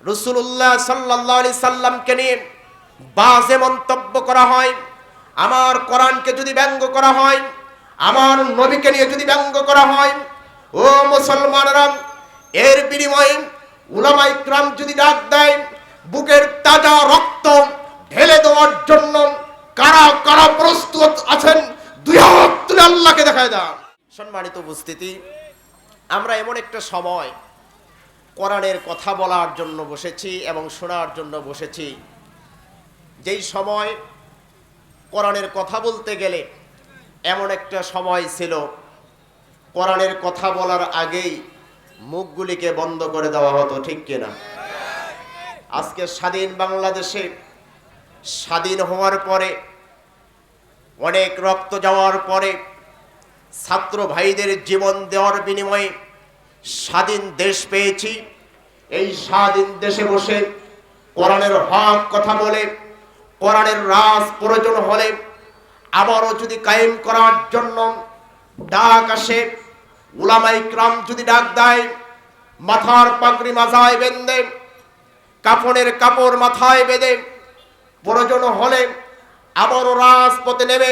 রাসূলুল্লাহ সাল্লাল্লাহু আলাইহি সাল্লামকে নিয়ে বাজে মন্তব্য করা হয়, আমার কোরআনকে যদি ব্যঙ্গ করা হয়, আমার নবীকে নিয়ে যদি ব্যঙ্গ করা হয়, ও মুসলমানরা, এর বিনিময়ে উলামায়ে কিরাম যদি ডাক দেয় বুকের তাজা রক্ত ঢেলে দেওয়ার জন্য, কারা কারা প্রস্তুত আছেন দুই হাত তুলে আল্লাহকে দেখায় দাও। সম্মানিত উপস্থিতি, আমরা এমন একটা সময় কোরআনের কথা বলার জন্য বসেছি এবং শোনার জন্য বসেছি, যেই সময় কোরআনের কথা বলতে গেলে এমন একটা সময় ছিল কোরআনের কথা বলার আগেই মুখগুলিকে বন্ধ করে দেওয়া হতো, ঠিক কিনা? আজকে স্বাধীন বাংলাদেশে স্বাধীন হওয়ার পরে, অনেক রক্ত যাওয়ার পরে, ছাত্র ভাইদের জীবন দেওয়ার বিনিময়ে স্বাধীন দেশ পেয়েছি। এই স্বাধীন দেশে বসে কোরআনের হক কথা বলে, কোরআনের রাজ প্রয়োজন হলে আবারও যদি কায়েম করার জন্য ডাক আসে, উলামায়ে কিরাম যদি ডাক দেয়, মাথার পাগড়ি মাথায় বেঁধে, কাফনের কাপড় মাথায় বেঁধে প্রয়োজন হলে আবারও রাজপথে নেমে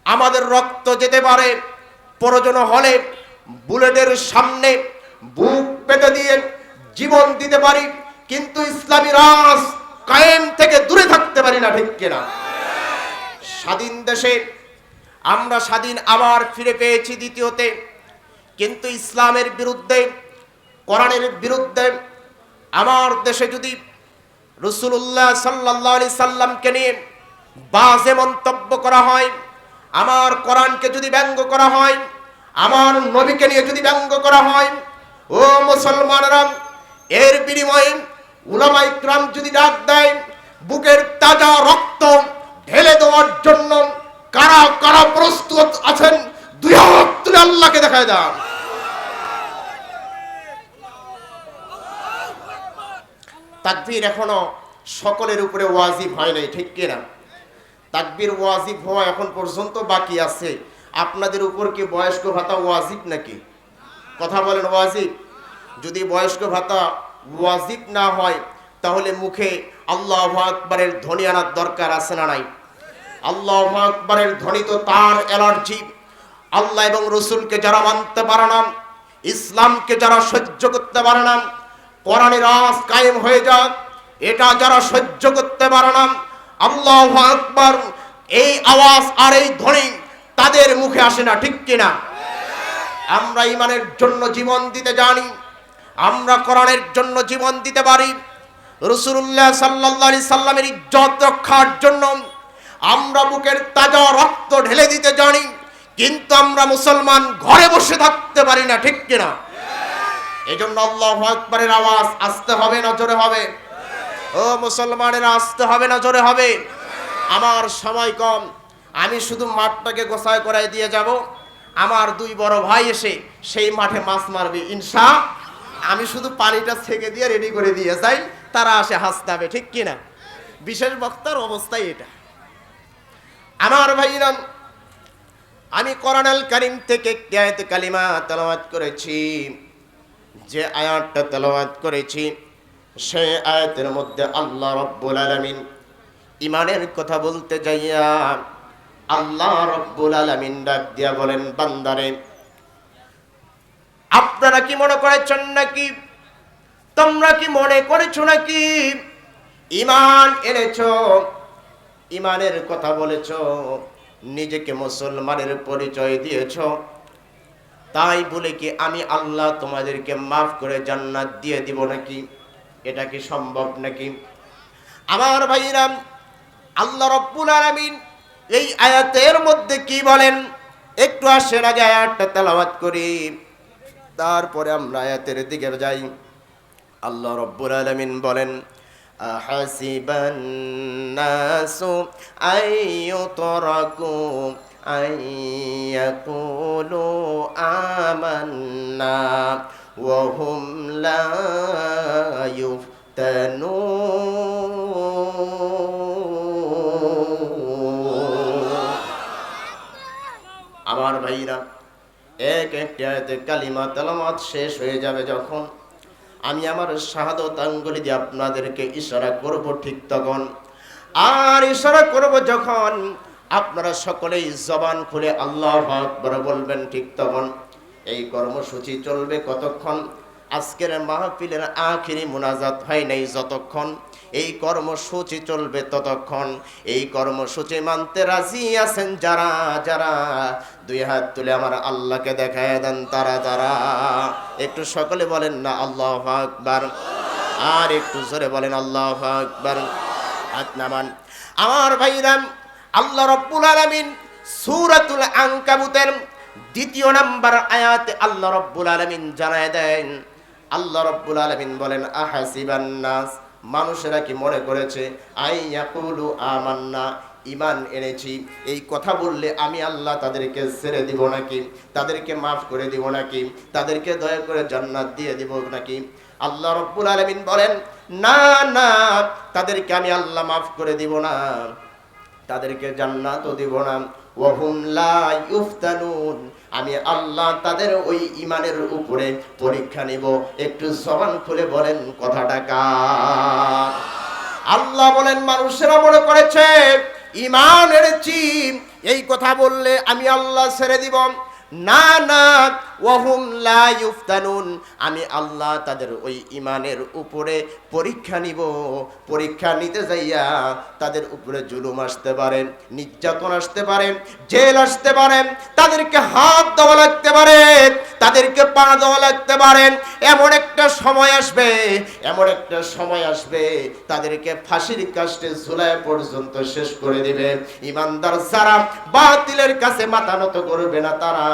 আমাদের রক্ত যেতে পারে, প্রয়োজন হলে বুলেটের সামনে বুক পেতে দিয়ে জীবন দিতে পারি, কিন্তু ইসলামী রাজ কায়েম থেকে দূরে থাকতে পারি না, ঠিক কিনা? স্বাধীন দেশে আমরা স্বাধীন আবার ফিরে পেয়েছি দ্বিতীয়তে, কিন্তু ইসলামের বিরুদ্ধে, কোরআনের বিরুদ্ধে আমার দেশে যদি রাসূলুল্লাহ সাল্লাল্লাহু আলাইহি সাল্লামকে নিয়ে বাজে মন্তব্য করা হয়, আমার কোরআনকে যদি ব্যঙ্গ করা হয়, আমার নবীকে নিয়ে যদি ব্যঙ্গ করা হয়, ও মুসলমানরা, এর বিনিময়ে উলামায়ে কিরাম যদি ডাক দেয় বুকের তাজা রক্ত ঢেলে দেওয়ার জন্য, কারা কারা প্রস্তুত আছেন দুই হাত তুলে আল্লাহকে দেখায় দাও। তাকবীর এখনো সকলের উপরে ওয়াজিব হয় নাই, ঠিক কিনা? তাকবীর ওয়াজিব হওয়া এখন পর্যন্ত বাকি আছে। আপনাদের উপর কি বয়স্ক ভাতা ওয়াজিব নাকি? কথা বলেন, ওয়াজিব? যদি বয়স্ক ভাতা ওয়াজিব না হয় তাহলে মুখে আল্লাহু আকবারের ধ্বনি আনার দরকার আছে না নাই? আল্লাহু আকবারের ধ্বনি তো তার অ্যালার্জি। আল্লাহ এবং রসুলকে যারা মানতে পারে না, ইসলামকে যারা সহ্য করতে পারে না, কোরআনের রাজ কায়েম হয়ে যাক এটা যারা সহ্য করতে পারে না, আল্লাহু আকবার এই আওয়াজ আর এই ধ্বনি তাদের মুখে আসে না, ঠিক কিনা? আমরা ঈমানের জন্য জীবন দিতে জানি, আমরা কোরআনের জন্য জীবন দিতে পারি, রাসূলুল্লাহ সাল্লাল্লাহু আলাইহি সাল্লামের ইজ্জত রক্ষার জন্য আমরা বুকের তাজা রক্ত ঢেলে দিতে জানি, কিন্তু আমরা মুসলমান ঘরে বসে থাকতে পারি না, ঠিক কিনা? এজন্য আল্লাহু আকবারের আওয়াজ আসতে হবে না জোরে হবে? ও মুসলমানেরা, আসতে হবে না জোরে হবে? আমার সময় কম, আমি শুধু মাঠটাকে গোছায় করাই দিয়ে যাব, আমার দুই বড় ভাই এসে সেই মাঠে মাছ মারবে ইনশা। আমি শুধু পানিটা ছেঁকে দিয়ে রেডি করে দিয়ে যাই, তারা আসে হাসতে হবে, ঠিক কিনা? বিশেষ বক্তার অবস্থাই এটা। আমার ভাইরা, আমি কোরআনুল কারীম থেকে একটি আয়াত কালিমা তেলাওয়াত করেছি। যে আয়াতটা তেলাওয়াত করেছি সেই আয়াতের মধ্যে আল্লাহ রাব্বুল আলামিন ঈমানের কথা বলতে যাইয়া আল্লাহ রাব্বুল আলামিন ডাক দিয়া বলেন, বান্দারে, আপনারা কি মনে করেছেন নাকি, তোমরা কি মনে করেছো নাকি ঈমান এনেছো, ঈমানের কথা বলেছো, নিজেকে মুসলমানের পরিচয় দিয়েছো, তাই বলে কি আমি আল্লাহ তোমাদেরকে মাফ করে জান্নাত দিয়ে দিব নাকি? এটা কি সম্ভব নাকি? আমার ভাইরা, আল্লাহ রাব্বুল আলামিন এই আয়াতের মধ্যে কি বলেন একটু আসেন আগে আয়াতটা তেলাওয়াত করি, তারপরে আমরা আয়াতের দিকে যাই। আল্লাহ রাব্বুল আলামিন বলেন, আহাসিবান নাসু আইয়ুতরাকু আইয়াকুলু আমান্না ওয়া হুম লা ইফতানুন। আমার ভাইরা, এক একটা আয়াতে কালিমা তেলাওয়াত শেষ হয়ে যাবে যখন, আমি আমার শাহাদত আঙ্গুলি দিয়ে আপনাদেরকে ইশারা করব ঠিক তখন, আর ইশারা করব যখন আপনারা সকলেই জবান খুলে আল্লাহু আকবার বলবেন ঠিক তখন এই কর্মসূচি চলবে কতক্ষণ? আজকের মাহফিলের আখিরি মুনাজাত হয় নাই যতক্ষণ, এই কর্মসূচি চলবে ততক্ষণ। এই কর্মসূচি মানতে রাজি আছেন যারা যারা, দুই হাত তুলে আমার আল্লাহকে দেখায় দেন তারা তারা। একটু সকলে বলেন না আল্লাহু আকবার, আর একটু জোরে বলেন আল্লাহু আকবার। হাত নামান আমার ভাইরা। আল্লাহ রাব্বুল আলামিন সূরাতুল আনকাবুতের ২য় নাম্বার আয়াতে আল্লাহ রাব্বুল আলামিন জানায় দেন, আল্লাহ রাব্বুল আলামিন বলেন আহাসিবান নাস, মানুষেরা কি মনে করেছে আইয়াকুলু আমান্না, ঈমান এনেছি, এই কথা বললে আমি আল্লাহ তাদেরকে ছেড়ে দিব নাকি, তাদেরকে মাফ করে দিব নাকি, তাদেরকে দয়া করে জান্নাত দিয়ে দিব নাকি? আল্লাহ রাব্বুল আলামিন বলেন না না, তাদেরকে আমি আল্লাহ মাফ করে দিব না, তাদেরকে জান্নাতও দিব না। ওয়াহুম লা ইফতানুন, আমি আল্লাহ তাদের ওই ঈমানের উপরে পরীক্ষা নিব। একটু জবান খুলে বলেন কথাটা কার? আল্লাহ বলেন মানুষেরা মনে করেছে ঈমান এনেছি, এই কথা বললে আমি আল্লাহ ছেড়ে দিব। না না, ওয়াহুম লা ইফতানুন, আমি আল্লাহ তাদের ওই ঈমানের উপরে পরীক্ষা নিব। পরীক্ষা নিতে যাইয়া তাদের উপরে জুলুম আসতে পারে, নির্যাতন আসতে পারে, জেল আসতে পারে, তাদেরকে হাত দেওয়া লাগতে পারে, তাদেরকে পা দেওয়া লাগতে পারে। এমন একটা সময় আসবে, এমন একটা সময় আসবে তাদেরকে ফাঁসির কাস্টে ঝুলায় পর্যন্ত শেষ করে দিবে। ঈমানদার যারা বাতিলের কাছে মাথা নত করবে না, তারা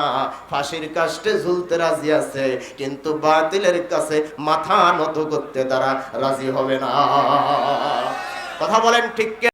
ফাঁসির কাস্টে ঝুলতে রাজি আছে, কিন্তু বাতিলের কাছে মাথা নত করতে তারা রাজি হবে না। কথা বলেন ঠিক?